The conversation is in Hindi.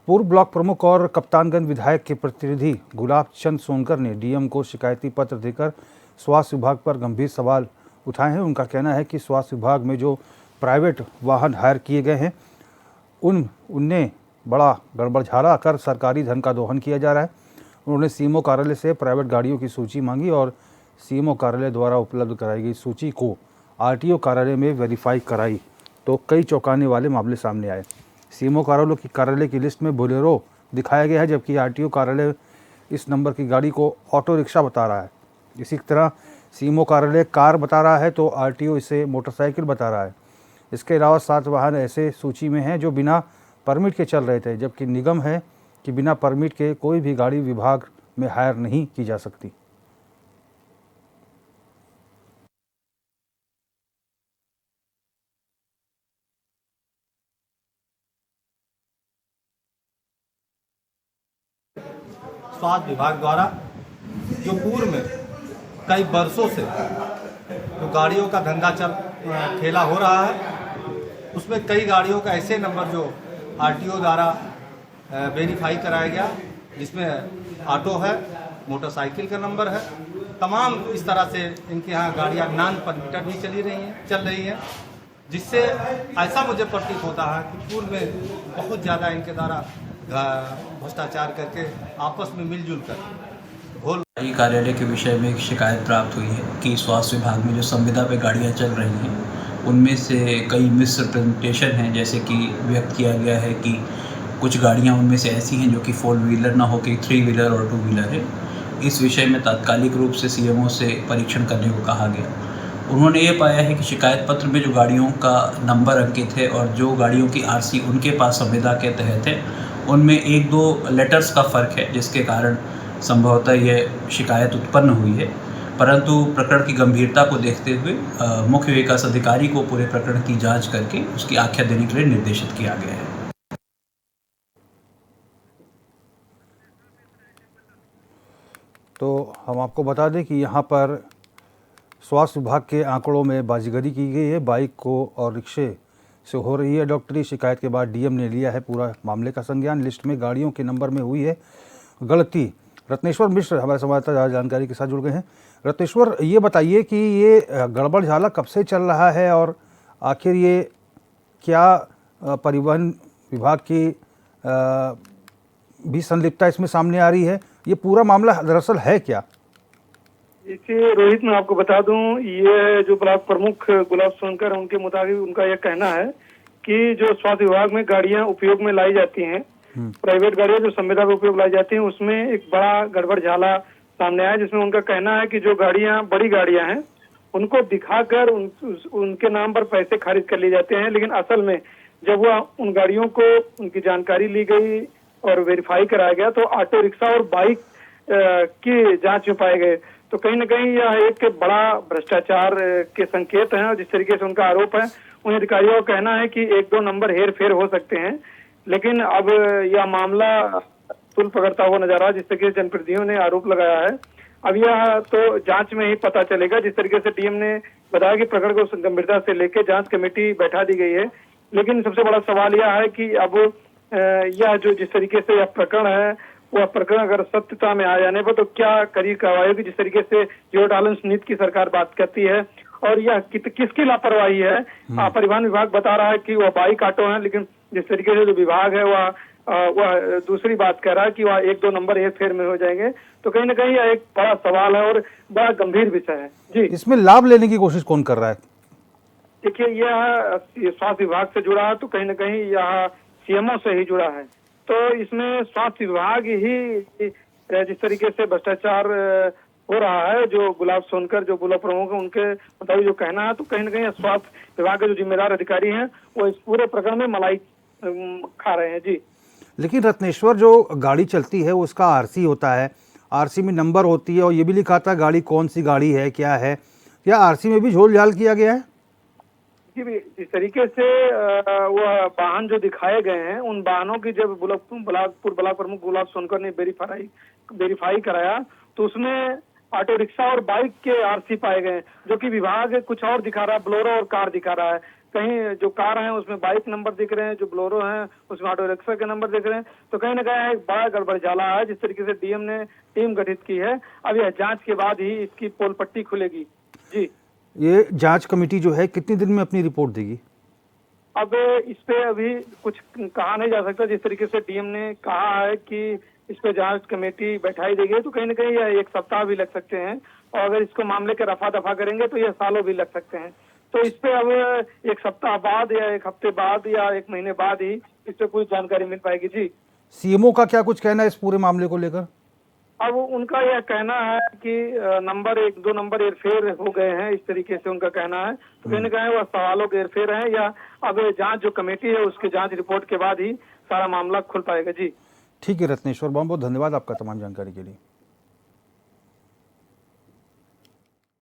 पूर्व ब्लॉक प्रमुख और कप्तानगंज विधायक के प्रतिनिधि गुलाब चंद सोनकर ने डीएम को शिकायती पत्र देकर स्वास्थ्य विभाग पर गंभीर सवाल उठाए हैं। उनका कहना है कि स्वास्थ्य विभाग में जो प्राइवेट वाहन हायर किए गए हैं उनने बड़ा गड़बड़झाला कर सरकारी धन का दोहन किया जा रहा है। उन्होंने सीएमओ कार्यालय से प्राइवेट गाड़ियों की सूची मांगी और सीएमओ कार्यालय द्वारा उपलब्ध कराई गई सूची को आरटीओ कार्यालय में वेरीफाई कराई तो कई चौंकाने वाले मामले सामने आए। सीएमओ कार्यालय की लिस्ट में बोलेरो दिखाया गया है, जबकि आरटीओ कार्यालय इस नंबर की गाड़ी को ऑटो रिक्शा बता रहा है। इसी तरह सीएमओ कार्यालय कार बता रहा है तो आरटीओ इसे मोटरसाइकिल बता रहा है। इसके अलावा 7 वाहन ऐसे सूची में हैं जो बिना परमिट के चल रहे थे, जबकि निगम है कि बिना परमिट के कोई भी गाड़ी विभाग में हायर नहीं की जा सकती। स्वास्थ्य विभाग द्वारा जो पूर्व में कई वर्षों से जो गाड़ियों का धंधा ठेला हो रहा है, उसमें कई गाड़ियों का ऐसे नंबर जो आरटीओ द्वारा वेरीफाई कराया गया, जिसमें ऑटो है, मोटरसाइकिल का नंबर है, तमाम इस तरह से इनके यहाँ गाड़ियाँ नॉन परमिटेड भी चल रही हैं, जिससे ऐसा मुझे प्रतीत होता है कि पूर्व में बहुत ज़्यादा इनके द्वारा भ्रष्टाचार करके आपस में मिलजुल कर कार्यालय के विषय में एक शिकायत प्राप्त हुई है कि स्वास्थ्य विभाग में जो संविदा पे गाड़ियां चल रही हैं उनमें से कई मिसरिप्रेजेंटेशन हैं। जैसे कि व्यक्त किया गया है कि कुछ गाड़ियां उनमें से ऐसी हैं जो कि 4 व्हीलर ना होकर 3 व्हीलर और 2 व्हीलर है। इस विषय में तात्कालिक रूप से सीएमओ से परीक्षण करने को कहा गया। उन्होंने ये पाया है कि शिकायत पत्र में जो गाड़ियों का नंबर अंकित है और जो गाड़ियों की आरसी उनके पास संविदा के तहत है, उनमें 1-2 लेटर्स का फ़र्क है, जिसके कारण संभवतः यह शिकायत उत्पन्न हुई है। परंतु प्रकरण की गंभीरता को देखते हुए मुख्य विकास अधिकारी को पूरे प्रकरण की जांच करके उसकी आख्या देने के लिए निर्देशित किया गया है। तो हम आपको बता दें कि यहाँ पर स्वास्थ्य विभाग के आंकड़ों में बाजीगरी की गई है। बाइक को और रिक्शे से हो रही है डॉक्टरी। शिकायत के बाद डीएम ने लिया है पूरा मामले का संज्ञान। लिस्ट में गाड़ियों के नंबर में हुई है गलती। रत्नेश्वर मिश्र हमारे संवाददाता जानकारी के साथ जुड़ गए हैं। रत्नेश्वर, ये बताइए कि ये गड़बड़झाला कब से चल रहा है और आखिर ये क्या परिवहन विभाग की भी संलिप्तता इसमें सामने आ रही है? ये पूरा मामला दरअसल है क्या? देखिए रोहित, मैं आपको बता दूं, ये जो ब्लॉक प्रमुख गुलाब सोनकर, उनके मुताबिक उनका यह कहना है कि जो स्वास्थ्य विभाग में गाड़ियां उपयोग में लाई जाती हैं, प्राइवेट गाड़ियां जो संविदा में उपयोग लाई जाती हैं, उसमें एक बड़ा गड़बड़झाला सामने आया, जिसमें उनका कहना है कि जो गाड़ियां बड़ी गाड़ियां हैं उनको दिखाकर उनके नाम पर पैसे खारिज कर लिए जाते हैं, लेकिन असल में जब वह उन गाड़ियों को उनकी जानकारी ली गई और वेरीफाई कराया गया तो ऑटो रिक्शा और बाइक की जांच में पाए गए। तो कहीं न कहीं यह एक बड़ा भ्रष्टाचार के संकेत हैं और जिस तरीके से उनका आरोप है, उन अधिकारियों का कहना है कि 1-2 नंबर हेर फेर हो सकते हैं, लेकिन अब यह मामला तुल पकड़ता हुआ नजर आ रहा है। जिस तरीके से जनप्रतिनिधियों ने आरोप लगाया है, अब यह तो जांच में ही पता चलेगा। जिस तरीके से डीएम ने बताया कि प्रकरण को गंभीरता से लेकर जांच कमेटी बैठा दी गई है, लेकिन सबसे बड़ा सवाल यह है कि अब यह जो जिस तरीके से यह प्रकरण है, वह प्रकरण अगर सत्यता में आ जाने पर तो क्या कड़ी कार्रवाई होगी। जिस तरीके से जीरो टॉलरेंस नीति की सरकार बात करती है और यह किसकी लापरवाही है। परिवहन विभाग बता रहा है कि वह बाइक ऑटो है, लेकिन जिस तरीके से जो विभाग है वह दूसरी बात कह रहा है कि वह 1-2 नंबर हेर फेर में हो जाएंगे। तो कहीं ना कहीं यह एक बड़ा सवाल है और बड़ा गंभीर विषय है। जी, इसमें लाभ लेने की कोशिश कौन कर रहा है? देखिए, यह स्वास्थ्य विभाग से जुड़ा है तो कहीं ना कहीं यह सीएमओ से ही जुड़ा है। तो इसमें स्वास्थ्य विभाग ही जिस तरीके से भ्रष्टाचार हो रहा है, जो गुलाब सोनकर जो ब्लॉक प्रमुख है उनके मुताबिक जो कहना है, तो कहीं ना कहीं स्वास्थ्य विभाग के जो जिम्मेदार अधिकारी हैं वो इस पूरे प्रकरण में मलाई खा रहे हैं। जी, लेकिन रत्नेश्वर, जो गाड़ी चलती है उसका आरसी होता है, आरसी में नंबर होती है और ये भी लिखा था गाड़ी कौन सी गाड़ी है, क्या है। क्या आरसी में भी झोल झाल किया गया है? जिस तरीके से वह वाहन जो दिखाए गए हैं, उन वाहनों की जब ब्लॉक प्रमुख गुलाब सोनकर ने वेरीफाई कराया तो उसमें ऑटो रिक्शा और बाइक के आरसी पाए गए, जो कि विभाग कुछ और दिखा रहा है, बोलेरो और कार दिखा रहा है। कहीं जो कार हैं उसमें बाइक नंबर दिख रहे हैं, जो ब्लोरो हैं उसमें ऑटो रिक्शा के नंबर दिख रहे हैं। तो कहीं ना कहीं एक बड़ा गड़बड़झाला है। जिस तरीके से डीएम ने टीम गठित की है, अब यह जांच के बाद ही इसकी पोल पट्टी खुलेगी। जी, ये जांच कमेटी जो है कितने दिन में अपनी रिपोर्ट देगी? अब इस पे अभी कुछ कहा नहीं जा सकता। जिस तरीके से डीएम ने कहा है कि इस पे जांच कमेटी बैठाई देगी, तो कहीं ना कहीं यह एक सप्ताह भी लग सकते हैं, और अगर इसको मामले के रफा दफा करेंगे तो यह सालों भी लग सकते हैं। तो इस पे अब एक सप्ताह बाद या एक हफ्ते बाद या एक महीने बाद ही इस पे पूरी जानकारी मिल पाएगी। जी, सीएमओ का क्या कुछ कहना है इस पूरे मामले को लेकर? अब उनका यह कहना है कि नंबर 1-2 नंबर हेरफेर हो गए हैं, इस तरीके से उनका कहना है। तो कहीं ना कहीं वह सवालों के हेरफेर है, या अब जांच जो कमेटी है उसकी जांच रिपोर्ट के बाद ही सारा मामला खुल पाएगा। जी, ठीक है रत्नेश्वर, बहुत बहुत धन्यवाद आपका तमाम जानकारी के लिए।